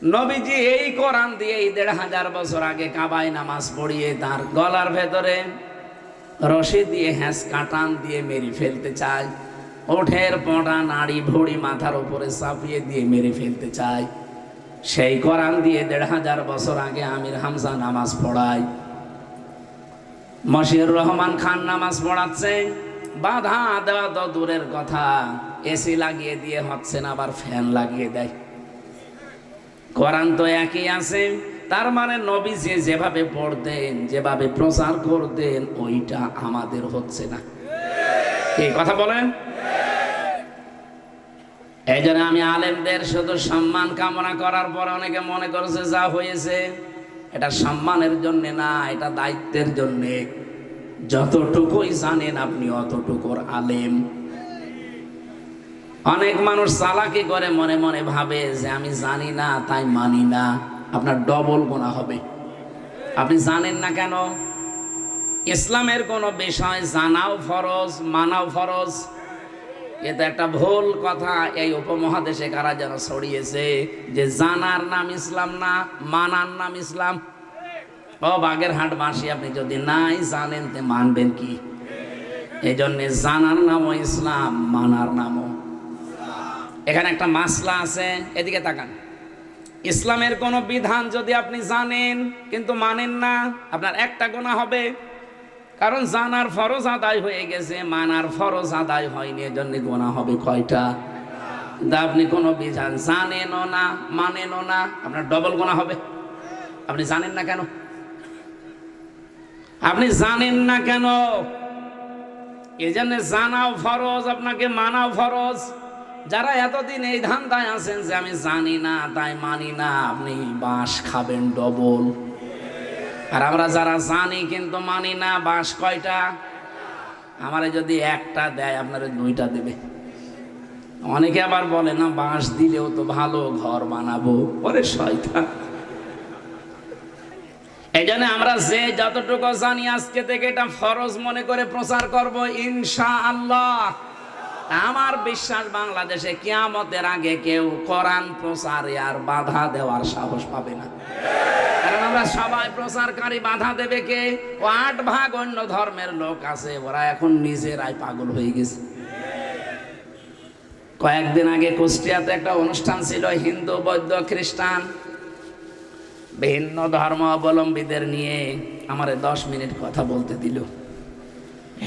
নবীজি এই কোরআন দিয়ে ১৫০০ বছর আগে কাবায় নামাজ পড়িয়ে তার গলার ভেতরে রশি দিয়ে হ্যাঁচকা টান দিয়ে মেরে ফেলতে চায়, ওঠের পটা নাড়ি ভুড়ি মাথার উপরে চাপিয়ে দিয়ে মেরে ফেলতে চায়। সেই কোরআন দিয়ে ১৫০০ বছর আগে আমির হামজা নামাজ পড়ায়। মশিউর রহমান খান নামাজ পড়াচ্ছে, বাধা দেওয়া তো দূরের কথা, এসি লাগিয়ে দিয়ে হচ্ছে না, আবার ফ্যান লাগিয়ে দেয়। কোরআন তো একই আছে, তার মানে নবীজি যেভাবে পড়তেন, যেভাবে প্রচার করতেন, ওইটা আমাদের হচ্ছে না। এই কথা বলেন। এই জন্য আমি আলেমদের শুধু সম্মান কামনা করার পর অনেকে মনে করছে যা হয়েছে এটা সম্মানের জন্য না, এটা দায়িত্বের জন্য। যতটুকুই জানেন আপনি অতটুকুর আলেম। অনেক মানুষ চালাকি করে মনে মনে ভাবে যে আমি জানি না তাই মানি না, আপনার ডবল গুনাহ হবে। আপনি জানেন না কেন? ইসলামের কোন বিষয় জানাও ফরজ, মানাও ফরজ। এটা একটা ভুল কথা এই উপমহাদেশে কারা যেন ছড়িয়েছে যে জানার নাম ইসলাম না, মানার নাম ইসলাম। ও বাগেরহাট বাসী, আপনি যদি নাই জানেন তে মানবেন কি? এই জন্য জানার নামও ইসলাম, মানার নামও। এখানে একটা মাসলা আছে, এদিকে তাকান। ইসলামের কোন বিধান যদি আপনি জানেন কিন্তু মানেন না, আপনার একটা গুনাহ হবে। কারণ জানার ফরজ আদায় হয়ে গেছে, মানার ফরজ আদায় হয়নি, এজন্য গুনাহ হবে কয়টা? আপনি কোন বিধান জানেনও না, মানেনও না, আপনার ডবল গুনাহ হবে। আপনি জানেন না কেন? আপনি জানেন না কেন? এই জন্য জানাও ফরজ, আপনাকে মানাও ফরজ। যারা এতদিন এই ধান্দায় আছেন যে আমি জানি না তাই মানি না, আপনি বাঁশ খাবেন ডবল। আর আমরা যারা জানি কিন্তু মানি না, বাঁশ কয়টা? আমারে যদি একটা দেয় আপনারা দুইটা দেবে। অনেকে আবার বলে না বাঁশ দিলেও তো ভালো ঘর বানাবো, ওরে শয়তান। এই জন্য আমরা যে যতটুকু জানি আজকে থেকে এটা ফরজ মনে করে প্রচার করব ইনশাআল্লাহ। আমার বিশ্বাস বাংলাদেশে কিয়ামতের আগে কেউ কোরআন প্রচারে আর বাধা দেওয়ার সাহস পাবে না। কারণ আমরা সবাই প্রচারকারী, বাধা দেবে কে? ও ৮ ভাগ অন্য ধর্মের লোক আছে, ওরা এখন নিজেরাই পাগল হয়ে গেছে। কয়েকদিন আগে কুষ্টিয়াতে একটা অনুষ্ঠান ছিল, হিন্দু, বৌদ্ধ, খ্রিস্টান, ভিন্ন ধর্ম অবলম্বীদের নিয়ে আমারে 10 মিনিট কথা বলতে দিল।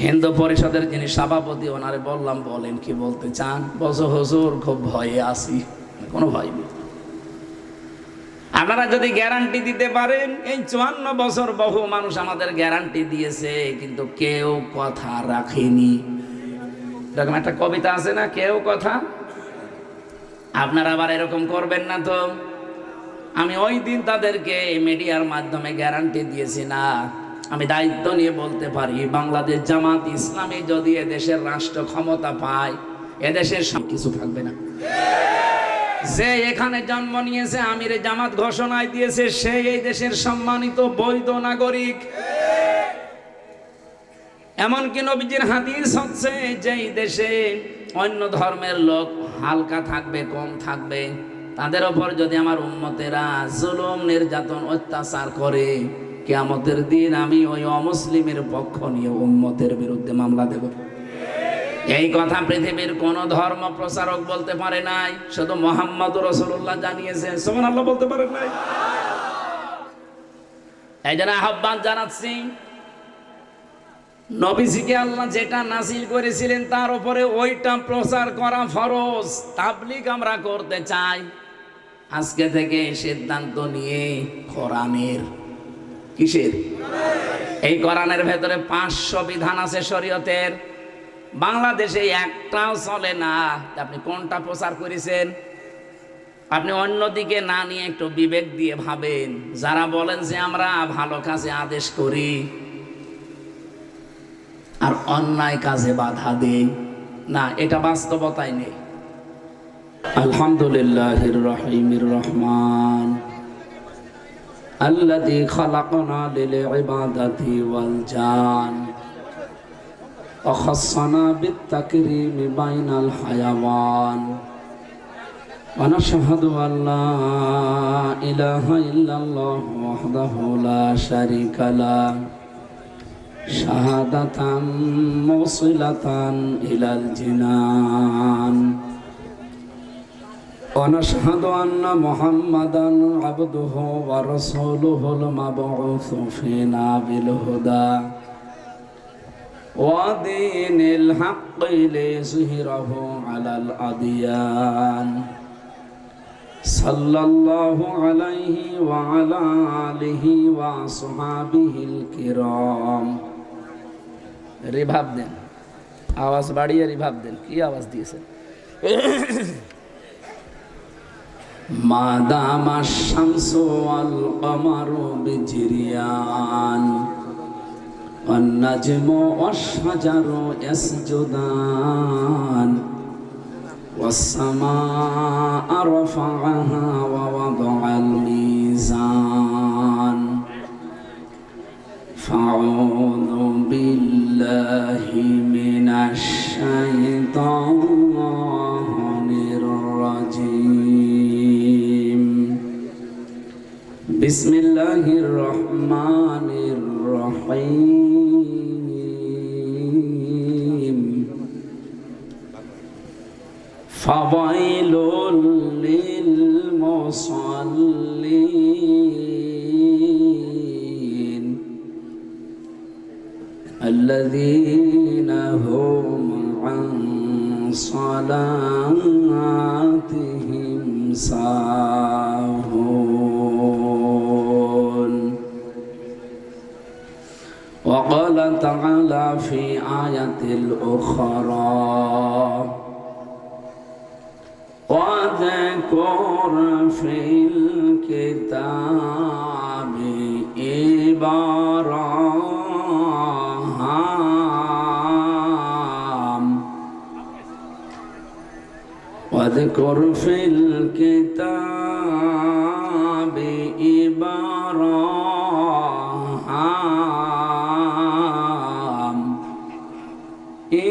হিন্দু পরিষদের যিনি সভাপতি, ওনারে বললাম বলেন কি বলতে চান? বলছো হুজুর খুব ভয়ে আছি। কোনো ভয় নেই, আপনারা যদি গ্যারান্টি দিতে পারেন। এই 54 বছর বহু মানুষ আমাদের গ্যারান্টি দিয়েছে, কিন্তু কেউ কথা রাখেনি। এরকম একটা কবিতা আছে না, কেউ কথা। আপনারা আবার এরকম করবেন না তো। আমি ওই দিন তাদেরকে মিডিয়ার মাধ্যমে গ্যারান্টি দিয়েছি না, আমি দায়িত্ব নিয়ে বলতে পারি, বাংলাদেশ জামাত ইসলামী যদি এদেশের রাষ্ট্র ক্ষমতা পায়, এদেশের সব কিছু থাকবে না। যে এখানে জন্ম নিয়েছে, আমিরে জামাত ঘোষণায় দিয়েছে, সে এই দেশের সম্মানিত বৈধ নাগরিক। এমনকি নবীজির হাদিস হচ্ছে যে এই দেশে অন্য ধর্মের লোক হালকা থাকবে, কম থাকবে, তাদের ওপর যদি আমার উম্মতেরা জুলুম, নির্যাতন, অত্যাচার করে, কিয়ামতের দিন আমি ওই অমুসলিমের পক্ষ নিয়ে উম্মতের বিরুদ্ধে মামলা দেব। এই কথা পৃথিবীর কোন ধর্ম প্রচারক বলতে পারে নাই, শুধু মুহাম্মদুর রাসূলুল্লাহ জানিয়েছেন। সুবহানাল্লাহ বলতে পারেন নাই? এই জন্য আহ্বান জানাচ্ছি, নবীজিকে আল্লাহ যেটা নাযিল করেছিলেন তার উপরে ওইটা প্রচার করা ফরজ। তাবলীগ আমরা করতে চাই, আজকে থেকে সিদ্ধান্ত নিয়ে কোরআনের, কিসের? এই কোরআনের ভেতরে 500 বিধান আছে শরীয়তের, বাংলাদেশে একটাও চলে না। আপনি কোনটা প্রচার করেছেন? আপনি অন্যদিকে না নিয়ে একটু বিবেক দিয়ে ভাবেন। যারা বলেন যে আমরা ভালো কাজে আদেশ করি আর অন্যায় কাজে বাধা দেই না, এটা বাস্তবতায় নেই। আলহামদুলিল্লাহির রহিমির রহমান আল্লাযী খালাকানা লিল ইবাদাতি ওয়াল জান ওয়া খাসসানা বিত তাকরীমি বাইনাল হায়াওয়ান ওয়া নাশহাদু আল্লা ইলাহা ইল্লাল্লাহ ওয়াহদাহু লা শারীকা লাহ শাহাদাতাম মুসিলাতান ইলাল জিনান ওয়া নাশহাদু আন্না মুহাম্মাদান আবদুহু ওয়া রাসূলুহুল মাবউসু ফিনা বিল হুদা ওয়া দীনিল হাক্কি লিযহিরাহু আলাল আদিয়ান সাল্লাল্লাহু আলাইহি ওয়া আলা আলিহি ওয়া আসহাবিহিল কিরাম। রিভাব দেন, আওয়াজ বাড়িয়ে রিভাব দেন। কি আওয়াজ দিয়েছেন? মা দামা শামসু ওয়াল কমারু বিজরিয়ান ওয়ান নাজমু ওয়াশ শাজারু ইয়াসজুদান والسماء رفعها ووضع الميزان فأعوذ بالله من الشيطان الرجيم بسم الله الرحمن الرحيم فويل للمصلين الذين هم عن صلاتهم ساهون. وقال تعالى في آية الأخرى واذكر في الكتاب إبراهيم واذكر في الكتاب إبراهيم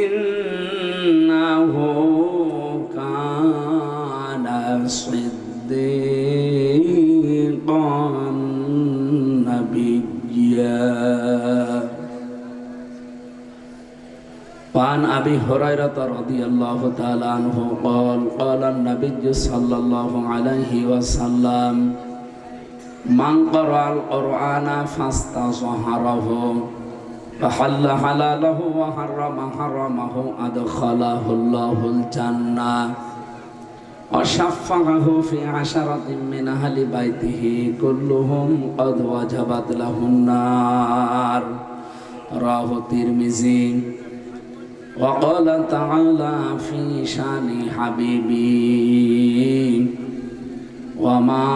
إنه كان صديقا نبيا. وعن أبي هريرة رضي الله تعالى عنه قال قال النبي صلى الله عليه وسلم من قرأ القرآن فاستظهره فحل حلاله وحرم حرمه أدخله الله الجنة وشفعه في 10 من أهل بيته كلهم قد وجبت له النار. رواه الترمذي. وقال تعالى في شان حبيبي وما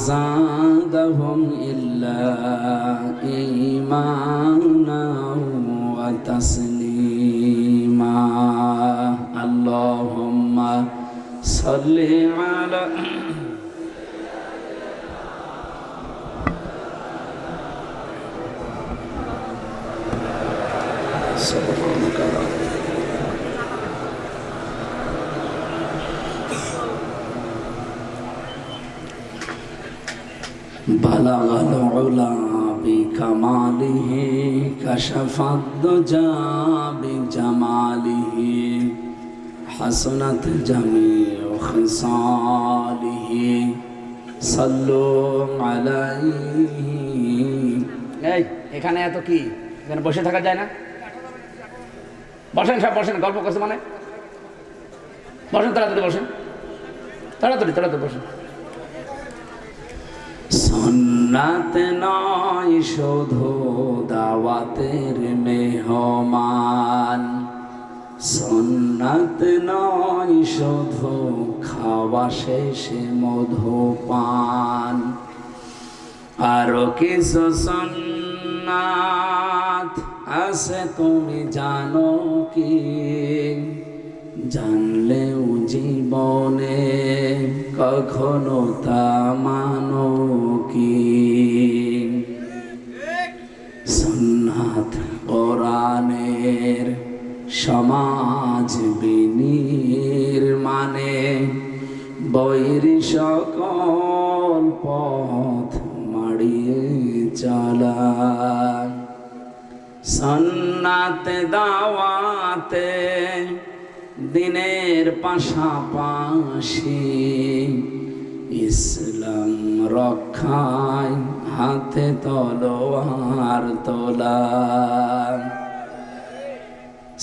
زادهم إلا إيمانا وتسليما. اللهم صل على سبحانك بلغ العلا بكماله كشف الدجى بجماله حسنت جميع خصاله صلوا عليه. এই এখানে এত কি এখানে বসে থাকা যায় না? বসেন সব বসেন, গল্প করছে মানে বসেন, তাড়াতাড়ি বসেন, তাড়াতাড়ি বসেন। সুন্নাত নয় শুধু দাওয়াতের মেহমান, সুন্নাত নয় শুধু খাওয়া শেষে মধুপান, আরো কিছু সুন্নাত আছে তুমি জানো কি? জানলেও জীবনে কখনো তা মানো কি? সুন্নাত কোরআনের সমাজ বিনির্মাণে বৈর সকল পথ মাড়িয়ে চালায়। সন্নাতে দাওয়াতে দিনের পাশাপাশি ইসলাম রক্ষায় হাতে তলোয়ার তোলা।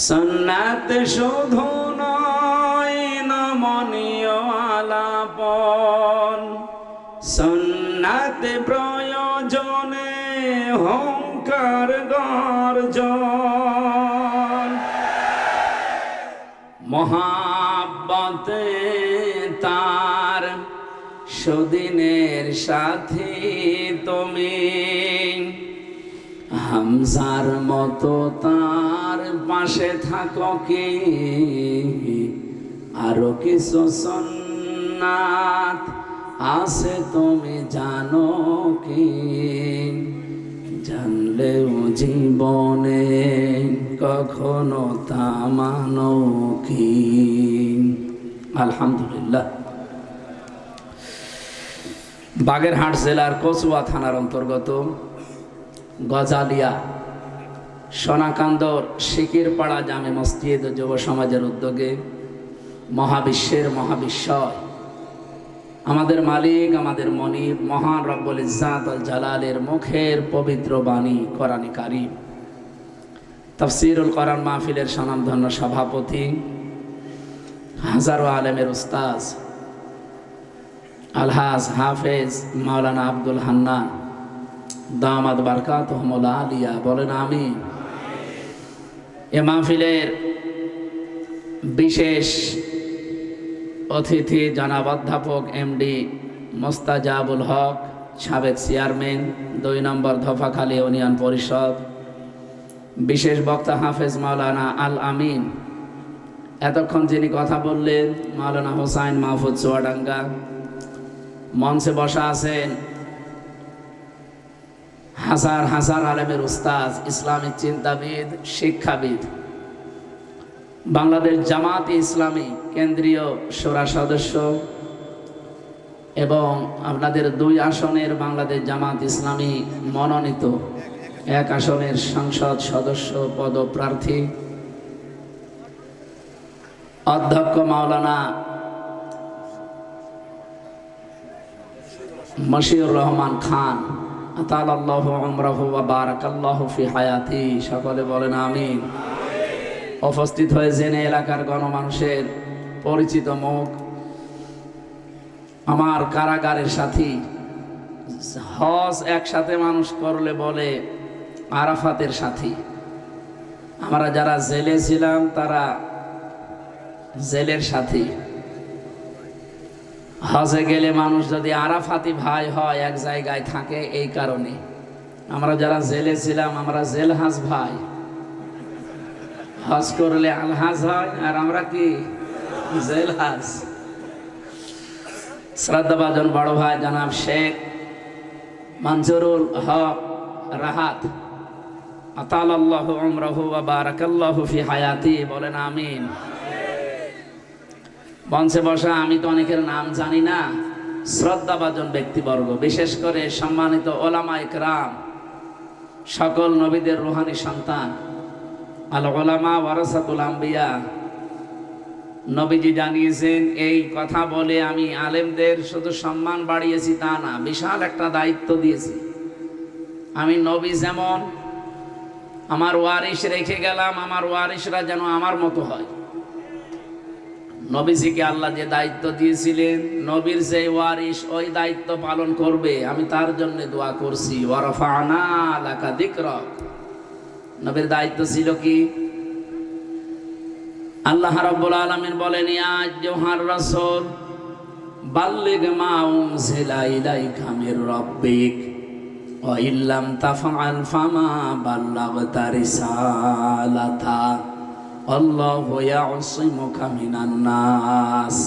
সন্নাত শুধু নয় নমনীয় আলাপন, সন্নাত প্রয়োজনে হুঙ্কার গর্জন। মহাব্বতে তার সুদিনের সাথী তুমি, হামজার মতো তার পাশে থাকো কি, আরো কিছু সুন্নাত আছে তুমি জানো কি, জানলেও জীবনে কখনো তা মানো কি। আলহামদুলিল্লাহ। বাগেরহাট জেলার কচুয়া থানার অন্তর্গত গজালিয়া সোনাকান্দর শিকিরপাড়া জামে মসজিদ যুব সমাজের উদ্যোগে মহাবিশ্বের মহাবিশ্বয় আমাদের মালিক আমাদের মনিব মহান রব্বুল ইজ্জাত আল জালালের মুখের পবিত্র বাণী কোরআনে কারীম তাফসীরুল কোরআন মাহফিলের স্বনামধন্য সভাপতি হাজারো আলেমের উস্তাজ আলহাজ হাফেজ মাওলানা আব্দুল হান্নান দামাত বারকাতুহুমুল আলিয়া বলেন আমিন। এ মাহফিলের বিশেষ অতিথি জনাব অধ্যাপক এমডি মোস্তাজাবুল হক, সাবেক চেয়ারম্যান 2 নম্বর ধফাখালী ইউনিয়ন পরিষদ। বিশেষ বক্তা হাফেজ মাওলানা আল আমিন। এতক্ষণ যিনি কথা বললেন মাওলানা হোসাইন মাহফুজ চুয়াডাঙ্গা। মঞ্চে বসা আছেন হাজার হাজার আলেমের উস্তাদ, ইসলামিক চিন্তাবিদ, শিক্ষাবিদ, বাংলাদেশ জামাতে ইসলামী কেন্দ্রীয় শোরা সদস্য এবং আপনাদের 2 আসনের বাংলাদেশ জামাত ইসলামী মনোনীত 1 আসনের সংসদ সদস্য পদপ্রার্থী অধ্যক্ষ মাওলানা মশিউর রহমান খান আতালাল্লাহু উমরাহু ওয়া বারাকাল্লাহু ফি হায়াতি। সকলে বলেন আমিন। উপস্থিত হয়েছেন এলাকার গণমানুষের পরিচিত মুখ, আমার কারাগারের সাথী। হজ একসাথে মানুষ করলে বলে আরাফাতের সাথী। আমরা যারা জেলে ছিলাম তারা জেলের সাথী। হজে গেলে মানুষ যদি আরাফাতি ভাই হয়, এক জায়গায় থাকে, এই কারণে আমরা যারা জেলে ছিলাম আমরা জেলহাজ ভাই। হজ করলে আলহাজ হয় আর আমরা কি জেলহাজ। শ্রদ্ধাভাজন বড় ভাই জনাব শেখ মনজুরুল হক রাহাত আতালাল্লাহু উমরাহু ওয়া বারাকাল্লাহু ফি হায়াতি বলেন আমিন। মঞ্চে বসা আমি তো অনেকের নাম জানি না, শ্রদ্ধাভাজন ব্যক্তিবর্গ, বিশেষ করে সম্মানিত ওলামায়ে কেরাম, সকল নবীদের রূহানী সন্তান, আল উলামা ওয়ারাসাতুল আম্বিয়া। নবীজি জানিয়েছেন এই কথা বলে আমি আলেমদের শুধু সম্মান বাড়িয়েছি তা না, বিশাল একটা দায়িত্ব দিয়েছি। আমি নবী যেমন আমার ওয়ারিশ রেখে গেলাম, আমার ওয়ারিশরা যেন আমার মতো হয়। নবীজিকে আল্লাহ যে দায়িত্ব দিয়েছিলেন, নবীর যে ওয়ারিশ ওই দায়িত্ব পালন করবে, আমি তার জন্য দোয়া করছি। ওয়ারাফা'না লাকা যিকরাক। নবীর দায়িত্ব ছিল কি? আল্লাহ রাব্বুল আলামিন বলেন, ইয়া আইয়ুহার রাসূল বাল্লিগ মা উনজিলা ইলাইকা মির রাব্বিক ওয়া ইল্লাম তাফআল ফামা বাল্লাগতা রিসালাতা আল্লাহু ইয়াসিমুকা মিনান নাস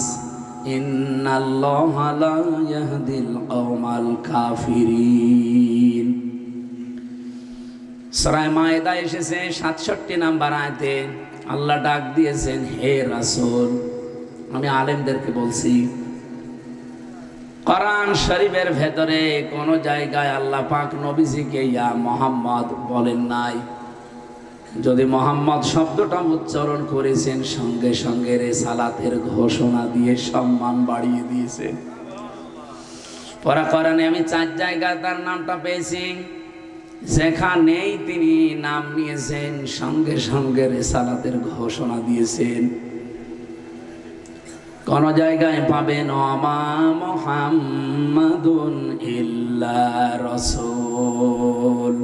ইন্নাল্লাহা লা ইয়াহদিল কওমাল কাফিরিন। সূরা মায়েদা এসেছে 67 নম্বর আয়াতে আল্লাহ ডাক দিয়েছেন, হে রাসূল, আমি আলেমদেরকে বলছি, কোরআন শরীফের ভেতরে কোন জায়গায় আল্লাহ পাক নবীজিকে ইয়া মুহাম্মদ বলেন নাই। যদি মুহাম্মদ শব্দটা উচ্চারণ করেছেন, সঙ্গে সঙ্গে রিসালাতের ঘোষণা দিয়ে সম্মান বাড়িয়ে দিয়েছে। পরা কোরআনে আমি 4 জায়গায় তার নামটা পেয়েছি, যেখানেই তিনি নাম নিয়েছেন সঙ্গে সঙ্গে রিসালাতের ঘোষণা দিয়েছেন। কোন জায়গায় পাবেন ওমা মুহাম্মাদুন ইল্লা রাসূল,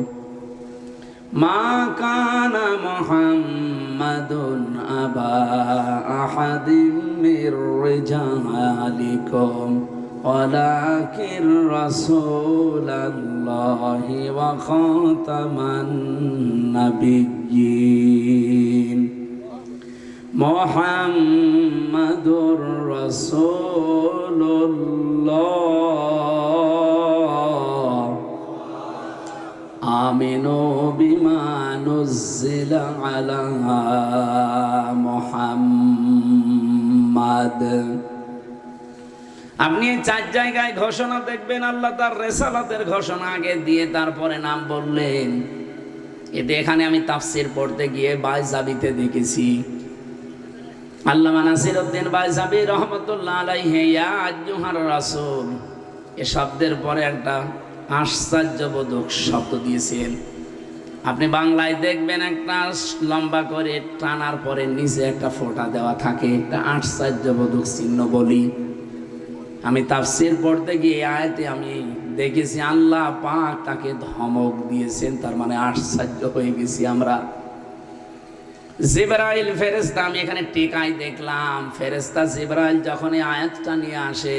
মা কানা মুহাম্মাদুন আবা আহাদিম মির রিজালিকুম ওয়ালাকিন রাসূলুল্লাহি ওয়া খাতামান নাবিয়্যিন মুহাম্মাদুর রাসূলুল্লাহ আমিনু বিমা নুজ্জিলা আলা মুহাম্মাদ। আপনি 4 জায়গায় ঘোষণা দেখবেন আল্লাহ তার রিসালাতের ঘোষণা আগে দিয়ে তারপরে নাম বললেন। এতে এখানে আমি তাফসীর পড়তে গিয়ে বাইজাবিতে দেখেছি, আল্লামা নাসিরউদ্দিন বাইজাবি রহমাতুল্লাহ আলাইহি ইয়া আইয়ুহার রাসূল এ শব্দের পরে একটা আশ্চর্যবোধক শব্দ দিয়েছেন। আপনি বাংলায় দেখবেন একটা লম্বা করে টানার পরে নিচে একটা ফোঁটা দেওয়া থাকে, একটা আশ্চর্যবোধক চিহ্ন বলি। আমি তাফসীর পড়তে গিয়ে আয়াতে আমি দেখেছি আল্লাহ পাক তাকে ধমক দিয়েছেন, তার মানে আশ্চর্য হয়ে গেছি আমরা। জিবরাইল ফেরেশতা, আমি এখানে টিকায় দেখলাম ফেরেশতা জিবরাইল যখন এই আয়াতটা নিয়ে আসে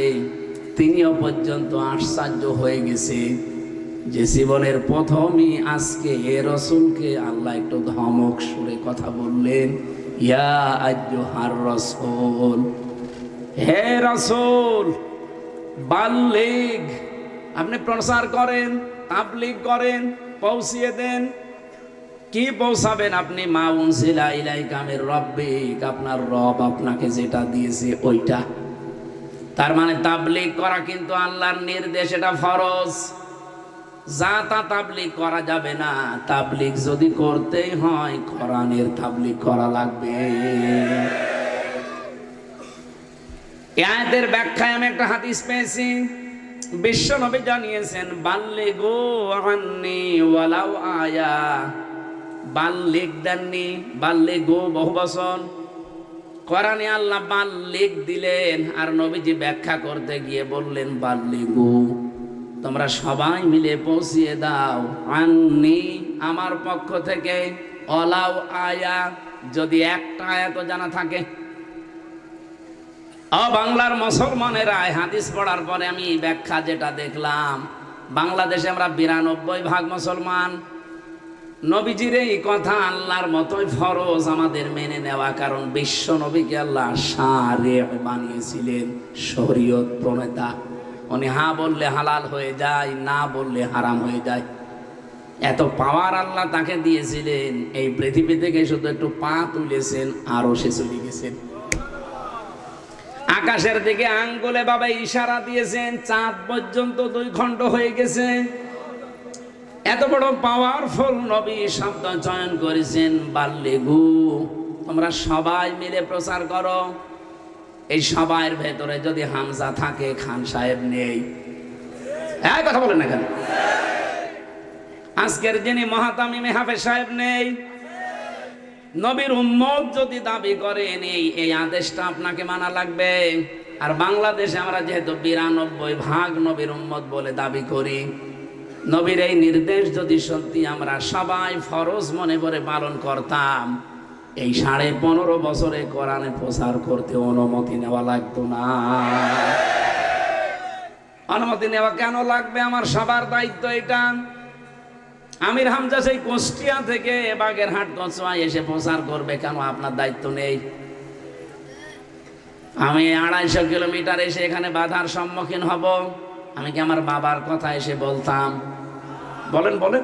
তিনিও পর্যন্ত আশ্চর্য হয়ে গেছে যে জীবনের প্রথমই আজকে এ রাসূলকে আল্লাহ একটু ধমক সুরে কথা বললেন, ইয়া আইয়ুহার রাসূল, হে রাসূল বাল্লিগ, আপনি প্রচার করেন, তাবলীগ করেন, পৌঁছিয়ে দেন। কি পৌঁছাবেন আপনি? মা উনজিলা ইলাইকা মির রাব্বিক, আপনার রব আপনাকে যেটা দিয়েছে ওইটা। তার মানে তাবলীগ করা কিন্তু আল্লাহর নির্দেশ, এটা ফরজ। যা তা তাবলীগ করা যাবে না। তাবলীগ যদি করতেই হয় কোরআনের তাবলীগ করা লাগবে। এই আয়াতের ব্যাখ্যায় আমি একটা হাদিস পেয়েছি, বিশ্বনবী জানিয়েছেন বাল্লিগু আন্নি ওয়ালাউ আয়া। বাল্লিগ দেননি, বাল্লিগু বহুবচন। কোরআনে আল্লাহ বাল্লিগ দিলেন, আর নবীজি ব্যাখ্যা করতে গিয়ে বললেন বাল্লিগু, তোমরা সবাই মিলে পৌঁছিয়ে দাও, আন্নি আমার পক্ষ থেকে, ওয়ালাউ আয়া যদি একটা আয়াতও জানা থাকে। বাংলার মুসলমানেরা হাদিস পড়ার পরে আমি ব্যাখ্যা যেটা দেখলাম, বাংলাদেশে আমরা 92% মুসলমান। নবীজির এই কথা আল্লাহর মতোই ফরজ আমাদের মেনে নেওয়া, কারণ বিশ্ব নবীকে আল্লাহ শারিয় বানিয়েছিলেন, শরীয়ত প্রণেতা। উনি হ্যাঁ বললে হালাল হয়ে যায়, না বললে হারাম হয়ে যায়। এত পাওয়ার আল্লাহ তাকে দিয়েছিলেন, এই পৃথিবী থেকে শুধু একটু পা তুলেছেন আরো সে চলে গেছেন। আকাশের দিকে আঙ্গুলে বাবা ইশারা দিয়েছেন, চাঁদ পর্যন্ত 2 খণ্ড হয়ে গেছে। এত বড় পাওয়ারফুল নবী শব্দ চয়ন করেছেন বাল্লিগু, তোমরা সবাই মিলে প্রচার করো। এই সবাইয়ের ভেতরে যদি হামজা থাকে, খান সাহেব নেই। হ্যাঁ কথা বলেন না কেন? আজকের যিনি মহাতামিম হাফেজ সাহেব নেই। নবীর উম্মত যদি দাবি করেন এই আদেশটা আপনাকে মানা লাগবে। আর বাংলাদেশে আমরা যেহেতু 92% নবীর উম্মত বলে দাবি করি, নবীর এই নির্দেশ যদি সত্যি আমরা সবাই ফরজ মনে করে পালন করতাম, এই 15.5 বছরে কোরআনে প্রচার করতে অনুমতি নেওয়া লাগতো না। অনুমতি নেওয়া কেন লাগবে? আমার সবার দায়িত্ব এটা। আমির হামজা সেই কুষ্টিয়া থেকে বাগেরহাট কচুয়া এসে প্রচার করবে, কেন আপনার দায়িত্ব নেই? আমি 250 কিলোমিটার এসে এখানে বাধার সম্মুখীন হব, আমি কি আমার বাবার কথা এসে বলতাম? বলেন বলেন।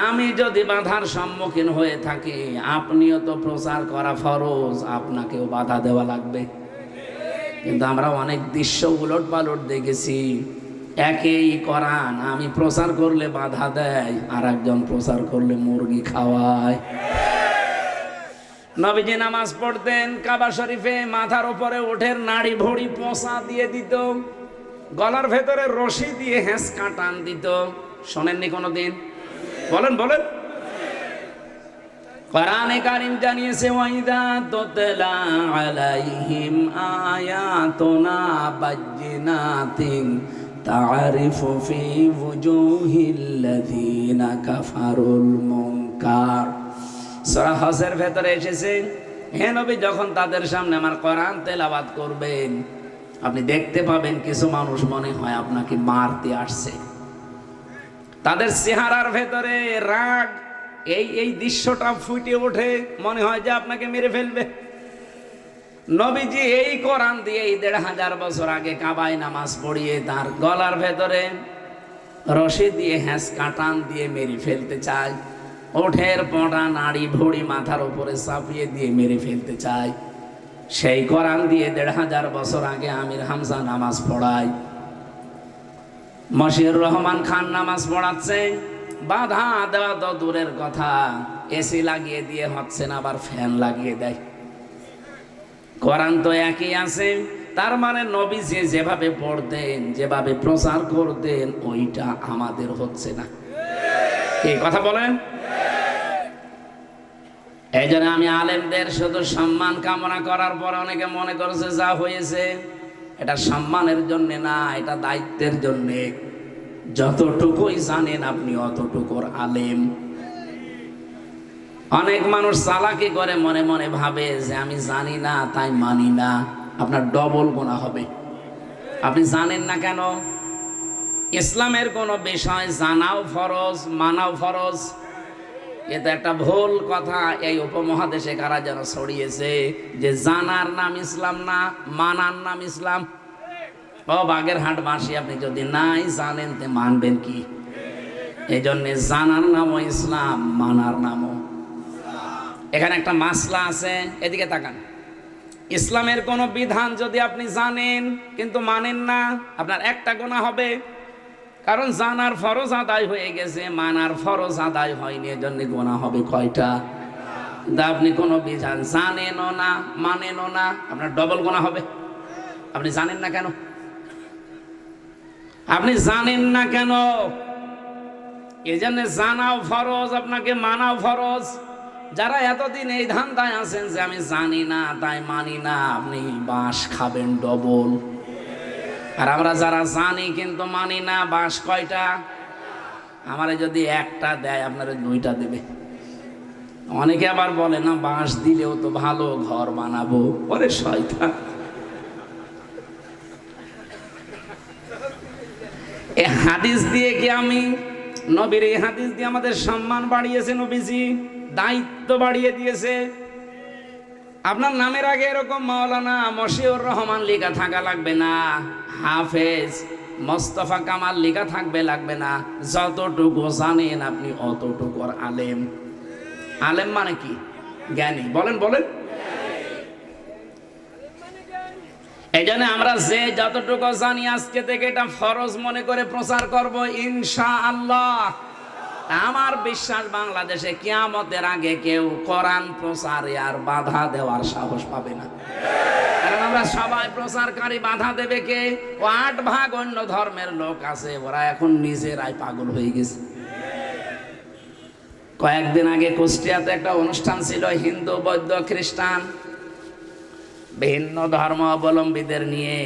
আমি যদি বাধার সম্মুখীন হয়ে থাকি, আপনিও তো প্রচার করা ফরজ, আপনাকেও বাধা দেওয়া লাগবে। কিন্তু আমরা অনেক দৃশ্য উলট পালট দেখেছি। একই কোরআন আমি প্রচার করলে বাধা দেয়, আর একজন প্রচার করলে মুরগি খাওয়ায়। নবীজি নামাজ পড়তেন কাবা শরীফে, মাথার উপরে ওঠের নাড়ি ভড়ি পোঁছা দিয়ে দিত, গলার ভেতরে রশি দিয়ে হেঁচকা টান দিত। শোনেননি কোনোদিন? বলেন বলেন। কোরআনে কারীম জানিয়েছে, ওয়াইদা তুতলা আলাইহিম আয়াতুনা বাজ্জিনাতিন তা'রিফু ফি ওয়ুজুহিল্লাযীনা কাফারুল মুনকার। সূরা হজের ভেতরে এসেছে, হে নবী যখন তাদের সামনে আমার কোরআন তেলাওয়াত করবেন, আপনি দেখতে পাবেন কিছু মানুষ মনে হয় আপনাকে মারতে আসছে। তাদের চেহারার ভেতরে রাগ, এই দৃশ্যটা ফুটে ওঠে, মনে হয় যে আপনাকে মেরে ফেলবে। নবীজি এই কোরআন দিয়ে এই ১৫০০ বছর আগে কাবায় নামাজ পড়িয়ে তার গলার ভেতরে রশি দিয়ে হেঁচকা টান দিয়ে মেরে ফেলতে চায়, ওঠের পটা নাড়ি ভড়ি মাথার উপরে চাপিয়ে দিয়ে মেরে ফেলতে চায়। সেই কোরআন দিয়ে ১৫০০ বছর আগে আমির হামজা নামাজ পড়ায়, মশিউর রহমান খান নামাজ পড়াচ্ছে। বাধা দেওয়া তো দূরের কথা, এসি লাগিয়ে দিয়ে হচ্ছে না, আবার ফ্যান লাগিয়ে দেয়। কোরআন তো একই আছে, তার মানে নবীজি যেভাবে পড়তেন, যেভাবে প্রচার করতেন, ওইটা আমাদের হচ্ছে না। এই কথা বলেন। এই জন্য আমি আলেমদের শুধু সম্মান কামনা করার পর অনেকে মনে করছে যা হয়েছে এটা সম্মানের জন্য না, এটা দায়িত্বের জন্যে। যতটুকুই জানেন আপনি অতটুকুর আলেম। অনেক মানুষ চালাকি করে, মনে মনে ভাবে যে আমি জানি না তাই মানি না। আপনার ডবল গুনাহ হবে। আপনি জানেন না কেন? ইসলামের কোনো বিষয় জানাও ফরজ, মানাও ফরজ। এটা একটা ভুল কথা এই উপমহাদেশে কারা যেন ছড়িয়েছে, যে জানার নাম ইসলাম না, মানার নাম ইসলাম। ও বাগেরহাটবাসী, আপনি যদি নাই জানেন তে মানবেন কি? এই জন্য জানার নামও ইসলাম, মানার নামও। এখানে একটা মাসলা আছে, এদিকে তাকান। ইসলামের কোনো বিধান যদি আপনি জানেন কিন্তু মানেন না, আপনার একটা গুনাহ হবে। কারণ জানার ফরজ আদায় হয়ে গেছে, মানার ফরজ আদায় হয়নি, এজন্য গুনাহ হবে কয়টা? আপনি কোনো বিধান জানেনও না, মানেনও না, আপনার ডবল গুনাহ হবে। আপনি জানেন না কেন? আপনি জানেন না কেন? এই জন্য জানাও ফরজ, আপনাকে মানাও ফরজ। যারা এতদিন এই ধান্দায় আছেন যে আমি জানি না তাই মানি না, আপনি বাঁশ খাবেন ডবল। আর আমরা যারা জানি কিন্তু মানি না, বাঁশ কয়টা? আমারে যদি একটা দেয় আপনারা দুইটা দেবে। অনেকে আবার বলে না বাঁশ দিলেও তো ভালো ঘর বানাবো। ওরে শয়তান, এই হাদিস দিয়ে কি আমি নবীর এই হাদিস দিয়ে আমাদের সম্মান বাড়িয়েছে নবীজি, দায়িত্ব বাড়িয়ে দিয়েছে। আপনার নামের আগে এরকম মাওলানা মশিউর রহমান লেখা থাকা লাগবে না, হাফেজ মোস্তফা কামাল লেখা থাকবে লাগবে না। যতটুকু জানেন আপনি অতটুকুর আলেম। আলেম মানে কি? জ্ঞানী। বলেন বলেন। এই জন্য আমরা যে যতটুকু জানি আজকে থেকে এটা ফরজ মনে করে প্রচার করব ইনশাআল্লাহ। আমার বিশ্বাস বাংলাদেশে কিয়ামতের আগে কেউ কোরআন প্রচারে আর বাধা দেওয়ার সাহস পাবে না। কারণ আমরা সবাই প্রচারকারী, বাধা দেবে কে? ও ৮ ভাগ অন্য ধর্মের লোক আছে, ওরা এখন নিজেরাই পাগল হয়ে গেছে। কয়েকদিন আগে কুষ্টিয়াতে একটা অনুষ্ঠান ছিল, হিন্দু বৌদ্ধ খ্রিস্টান ভিন্ন ধর্ম অবলম্বীদের নিয়ে।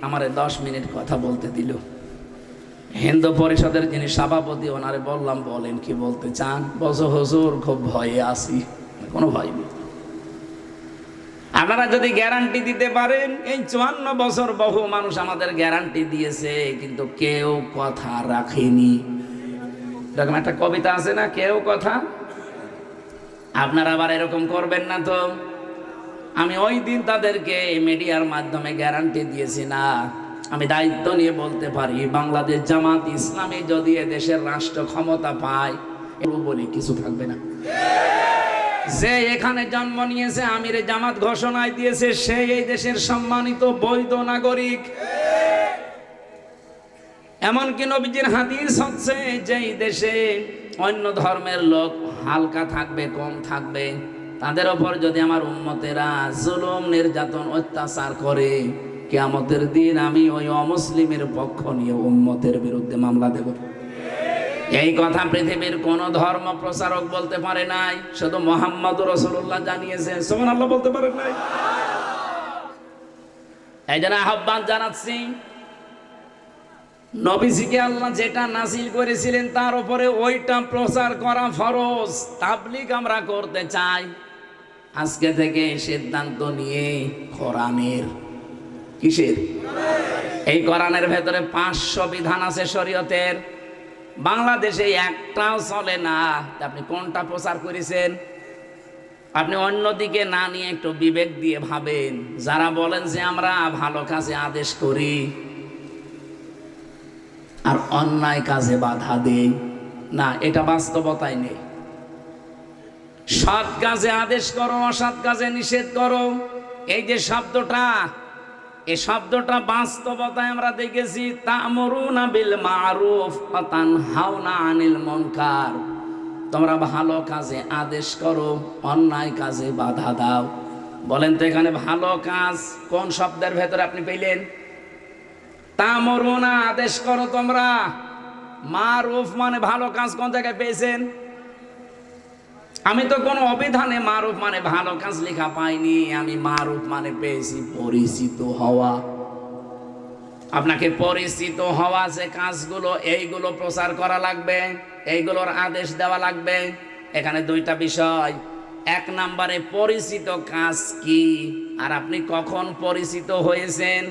আমারে 10 মিনিট কথা বলতে দিল। হিন্দু পরিষদের যিনি সভাপতি, ওনারে বললাম বলেন কি বলতে চান? বলছো হুজুর খুব ভয়ে আছি। কোনো ভয় নেই, আপনারা যদি গ্যারান্টি দিতে পারেন। এই 54 বছর বহু মানুষ আমাদের গ্যারান্টি দিয়েছে, কিন্তু কেউ কথা রাখেনি। এরকম একটা কবিতা আছে না, কেউ কথা। আপনারা আবার এরকম করবেন না তো। আমি ওই দিন তাদেরকে মিডিয়ার মাধ্যমে গ্যারান্টি দিয়েছি না, আমি দায়িত্ব নিয়ে বলতে পারি, বাংলাদেশ জামাত ইসলামী যদি দেশের রাষ্ট্র ক্ষমতা পায়, বলি কিছু থাকবে না। যে এখানে জন্ম নিয়েছে আমিরে জামাত ঘোষণায় দিয়েছে সে এই দেশের সম্মানিত বৈধ নাগরিক। এমনকি নবীজির হাদিস হচ্ছে যেই দেশে অন্য ধর্মের লোক হালকা থাকবে, কম থাকবে, তাদের ওপর যদি আমার উম্মতেরা জুলুম নির্যাতন অত্যাচার করে, কিয়ামতের দিন আমি ওই অমুসলিমের পক্ষ নিয়ে উম্মতের বিরুদ্ধে মামলা দেব। এই কথা পৃথিবীর কোন ধর্ম প্রচারক বলতে পারে নাই, শুধু মুহাম্মদ রাসূলুল্লাহ জানিয়েছেন। সুবহানাল্লাহ বলতে পারেন নাই? এই জন্য আহ্বান জানাচ্ছি, নবীজিকে আল্লাহ যেটা নাজিল করেছিলেন তার উপরে ওইটা প্রচার করা ফরজ। তাবলীগ আমরা করতে চাই, আজকে থেকে সিদ্ধান্ত নিয়ে কোরআনের, কিসের? এই কোরআনের ভেতরে 500 বিধান আছে শরীয়তের, বাংলাদেশে একটাও চলে না। আপনি কোনটা প্রচার করেছেন? আপনি অন্যদিকে না নিয়ে একটু বিবেক দিয়ে ভাবেন। যারা বলেন যে আমরা ভালো কাজে আদেশ করি আর অন্যায় কাজে বাধা দেই, না, এটা বাস্তবতায় নেই। সৎ কাজে আদেশ করো, অসৎ কাজে নিষেধ করো, এই যে শব্দটা, এই শব্দটা বাস্তবতায় আমরা দেখেছি। তা'মুরুনা বিল মা'রুফ ওয়া তানহাউনা আনিল মুনকার, তোমরা ভালো কাজে আদেশ করো, অন্যায় কাজে বাধা দাও। বলেন তো এখানে ভালো কাজ কোন শব্দের ভেতরে আপনি পেলেন? তা'মুরুনা আদেশ করো তোমরা, মারুফ মানে ভালো কাজ কোন জায়গায় পেয়েছেন? আমি তো কোনো অভিধানে মারুফ মানে ভালো কাজ লেখা পাইনি। আমি মারুফ মানে পেয়েছি পরিচিত হওয়া। আপনাকে পরিচিত হওয়া যে কাজগুলো, এইগুলো প্রচার করা লাগবে, এইগুলোর আদেশ দেওয়া লাগবে। এখানে দুইটা বিষয়। 1 নম্বরে পরিচিত কাজ কি আর আপনি কখন পরিচিত হয়েছেন।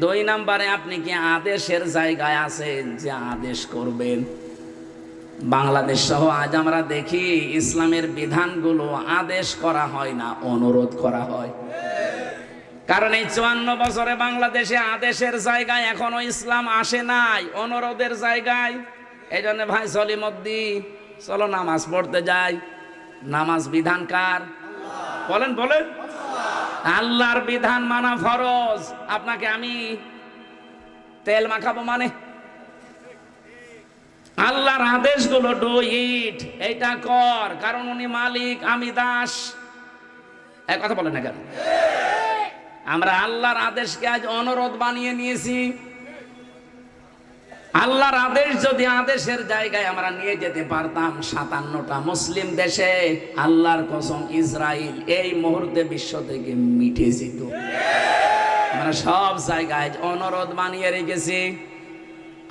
2 নম্বরে আপনি কি আদেশের জায়গায় আছেন যে আদেশ করবেন। বাংলাদেশ সহ আজ আমরা দেখি ইসলামের বিধানগুলো আদেশ করা হয় না, অনুরোধ করা হয়। কারণ এই 54 বছরে বাংলাদেশে আদেশের জায়গায় এখনো ইসলাম আসে নাই, অনুরোধের জায়গায়। এই জন্য ভাই সলিমউদ্দিন, চলো নামাজ পড়তে যাই। নামাজ বিধান কার? বলেন বলেন। আল্লাহর বিধান মানা ফরজ। আপনাকে আমি তেল মাখাবো মানে? আল্লাহর আদেশগুলো ডু ইট, এইটা কর, কারণ উনি মালিক, আমি দাস। এক কথা বলেন না কেন? আমরা আল্লাহর আদেশকে আজ অনুরোধ বানিয়ে নিয়েছি। আল্লাহর আদেশ যদি আদেশের জায়গায় আমরা নিয়ে যেতে পারতাম, 57টা মুসলিম দেশে, আল্লাহর কসম ইসরায়েল এই মুহূর্তে বিশ্ব থেকে মিটে যেত। আমরা সব জায়গায় অনুরোধ বানিয়ে রেখেছি।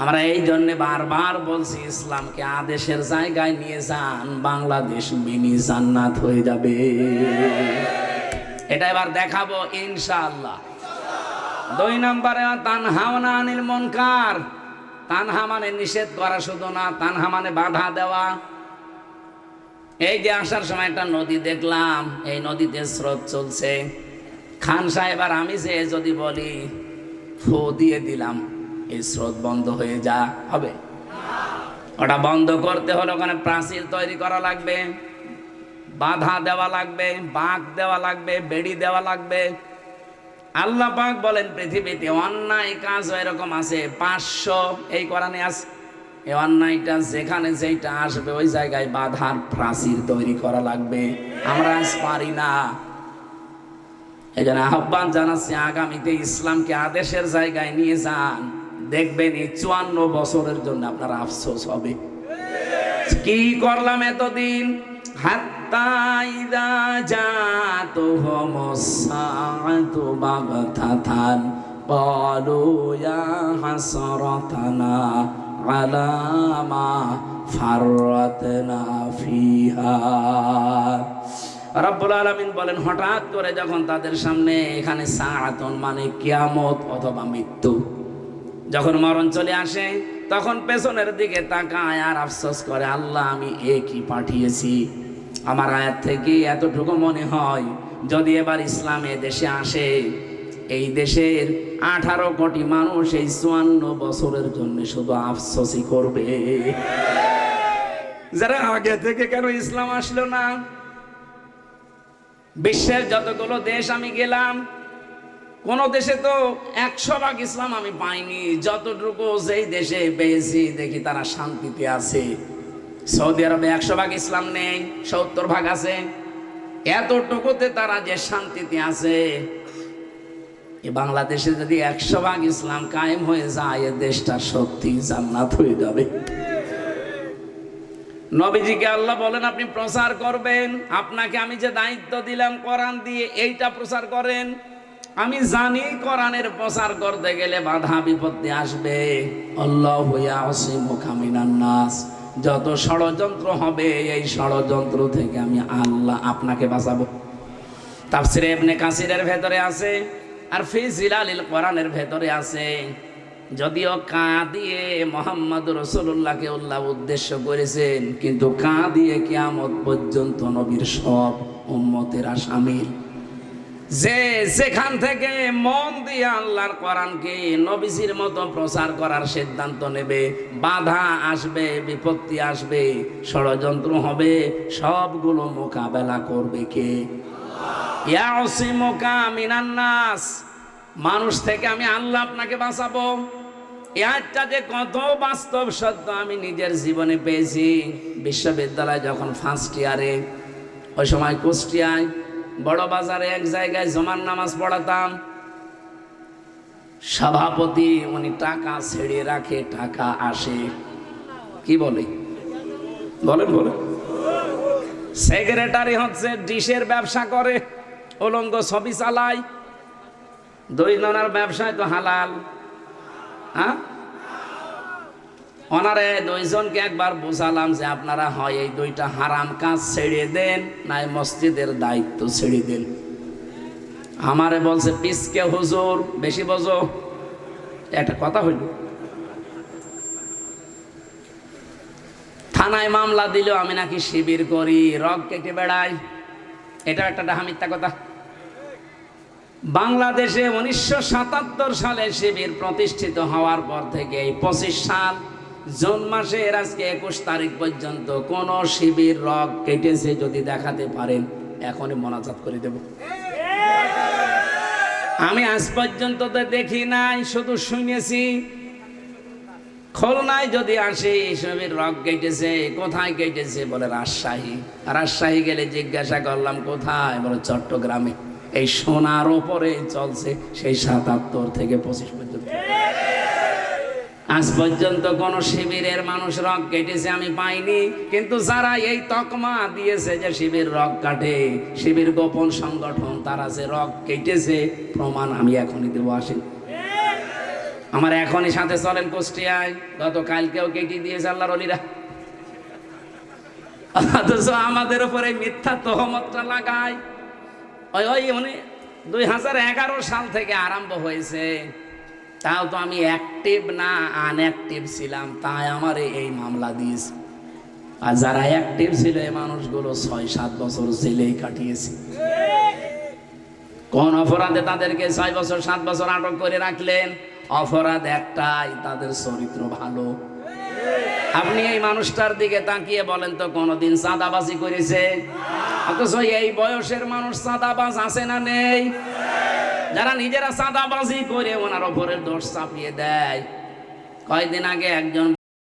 আমরা এই জন্য বারবার বলছি ইসলামকে আদেশের জায়গায় নিয়ে যান, বাংলাদেশ মিনি জান্নাত হয়ে যাবে। এটা এবার দেখাবো ইনশাআল্লাহ। 2 নম্বরে তানহাউনা আনিল মুনকার। তানহা মানে নিষেধ করা শুধু না, তানহা মানে বাধা দেওয়া। এই যে আসার সময় একটা নদী দেখলাম, এই নদীতে স্রোত চলছে। খান সাহেব আর আমি যে যদি বলি ফু দিয়ে দিলাম, এই স্রোত বন্ধ হয়ে যা, হবে? ওটা বন্ধ করতে হলে ওখানে প্রাচীর তৈরি করা লাগবে, বাধা দেওয়া লাগবে, বাঁক দেওয়া লাগবে, বেড়ি দেওয়া লাগবে। আল্লাহ পাক বলেন পৃথিবীতে অন্যায় কাজ এরকম আছে 500, এই কোরআনে আছে। এই অন্যায়টা যেখানে যেটা আসবে ওই জায়গায় বাধার প্রাচীর তৈরি করা লাগবে। আমরা আজ পারি না। এই জন্য আহ্বান জানাচ্ছি, আগামীতে ইসলামকে আদেশের জায়গায় নিয়ে যান, দেখবেন এই 54 বছরের জন্য আপনার আফসোস হবে। কি করলাম এতদিন? হাত্তা ইযা জাতুহুমুস সাআতু বাগতাতান ক্বালু ইয়া হাসরাতানা আলা মা ফাররাতনা ফিহা। রব্বুল আলামিন বলেন, হঠাৎ করে যখন তাদের সামনে এখানে সাআতুন মানে কিয়ামত অথবা মৃত্যু, যখন মরণ চলে আসে, তখন পেছনের দিকে তাকায় আর আফসোস করে, আল্লাহ আমি কি পাঠিয়েছি। আমার আয়াত থেকে এতটুকু মনে হয়, যদি এবার ইসলাম এ দেশে আসে, এই দেশের 18 কোটি মানুষ এই 54 বছরের জন্য শুধু আফসোসই করবে, যারা আগে থেকে কেন ইসলাম আসলো না। বিশ্বের যতগুলো দেশ আমি গেলাম, কোন দেশে তো 100% ইসলাম আমি পাইনি। যতটুকু যেই দেশে পেয়েছি দেখি তারা শান্তিতে আছে। সৌদি আরবে 100% ইসলাম নেই, 70% আছে। এতটুকুতে তারা যে শান্তিতে আছে, এ বাংলাদেশে যদি 100% ইসলাম কায়েম হয়ে যায়, এ দেশটা সত্যি জান্নাত হয়ে যাবে। নবীজিকে আল্লাহ বলেন আপনি প্রচার করবেন, আপনাকে আমি যে দায়িত্ব দিলাম কোরআন দিয়ে, এইটা প্রচার করেন। আমি জানি কোরআনের প্রচার করতে গেলে বাধা বিপত্তি আসবে। আল্লাহু ইয়াসিমুকা মিনান নাস, যত ষড়যন্ত্র হবে এই ষড়যন্ত্র থেকে আমি আল্লাহ আপনাকে বাঁচাবো। তাফসিরে ইবনে কাসিরের ভেতরে আছে, আর ফি জিলালিল কোরআনের ভেতরে আছে। যদিও কা দিয়ে মোহাম্মদ রাসূলুল্লাহকে আল্লাহ উদ্দেশ্য করেছেন, কিন্তু কা দিয়ে কিয়ামত পর্যন্ত নবীর সব উম্মতেরা শামিল। যে যেখান থেকে মন দিয়ে আল্লাহর কোরআনকে নবীজির মতো প্রচার করার সিদ্ধান্ত নেবে, বাধা আসবে, বিপত্তি আসবে, ষড়যন্ত্র হবে, সবগুলো মোকাবেলা করবে কে? ইয়াসিমুকা মিনান নাস, মানুষ থেকে আমি আল্লাহ আপনাকে বাঁচাবো। এই আয়াতটা যে কত বাস্তব সত্য আমি নিজের জীবনে পেয়েছি। বিশ্ববিদ্যালয় যখন ফার্স্ট ইয়ারে, ওই সময় কুষ্টিয়ায় বড় বাজারে এক জায়গায় জমার নামাজ পড়াতাম। সভাপতি উনি টাকা ছেড়ে রাখে, টাকা আসে, কি বলে বলেন বলেন। সেক্রেটারি হচ্ছে ডিশের ব্যবসা করে, উলঙ্গ ছবি চালায়। দুই জনের ব্যবসায় তো হালাল। হ্যাঁ, ওনারে দুইজনকে একবার বুঝালাম যে আপনারা হয় এই দুইটা হারাম কাজ ছেড়ে দেন, নাই মসজিদের দায়িত্ব ছেড়ে দেন। আমারে বলছে পিসকে হুজুর বেশি বোঝো। একটা কথা হইল, থানায় মামলা দিল আমি নাকি শিবির করি, রগ কেটে বেড়াই। এটা একটা ডাহা মিথ্যা কথা। বাংলাদেশে 1977 সালে শিবির প্রতিষ্ঠিত হওয়ার পর থেকে এই 25 সাল জুন মাসের আজকে 21 তারিখ পর্যন্ত কোন শিবির রগ কেটেছে যদি দেখাতে পারেন, এখনই মোনাজাত করে দেব। আমি আজ পর্যন্ত তো দেখি নাই, শুধু শুনেছি। খুলনায় যদি আসে এই শিবির রগ কেটেছে, কোথায় কেটেছে বলে রাজশাহী। রাজশাহী গেলে জিজ্ঞাসা করলাম কোথায়, বলে চট্টগ্রামে। এই সোনার ওপরে চলছে সেই 77 থেকে 25 পর্যন্ত। আজ পর্যন্ত কোন শিবিরের মানুষ রগ কেটেছে আমি পাইনি। কিন্তু যারা এই তকমা দিয়েছে যে শিবির রগ কাটে, শিবির গোপন সংগঠন, তারা যে রগ কেটেছে প্রমাণ আমি এখনই দেবো। আসেন, আমার এখনই সাথে চলেন কুষ্টিয়ায়। গতকালকেও কেটে দিয়েছে আল্লাহর ওলিরা, অথচ আমাদের উপরে মিথ্যা তহমতটা লাগায়। ওই মানে 2011 সাল থেকে আরম্ভ হয়েছে, তাও তো আমি অ্যাক্টিভ না আনঅ্যাক্টিভ ছিলাম, তাই আমার এই মামলা দিয়েছে। আর যারা অ্যাক্টিভ ছিল এই মানুষগুলো 6-7 বছর জেলেই কাটিয়েছে। কোন অপরাধে তাদেরকে 6 বছর 7 বছর আটক করে রাখলেন? অপরাধ একটাই, তাদের চরিত্র ভালো। আপনি এই মানুষটার দিকে তাকিয়ে বলেন তো কোনদিন চাঁদাবাজি করেছে? অথচ এই বয়সের মানুষ চাঁদাবাজ আছে না নেই? যারা নিজেরা চাঁদাবাজি করে ওনার ওপরে দোষ চাপিয়ে দেয়। কয়েকদিন আগে একজন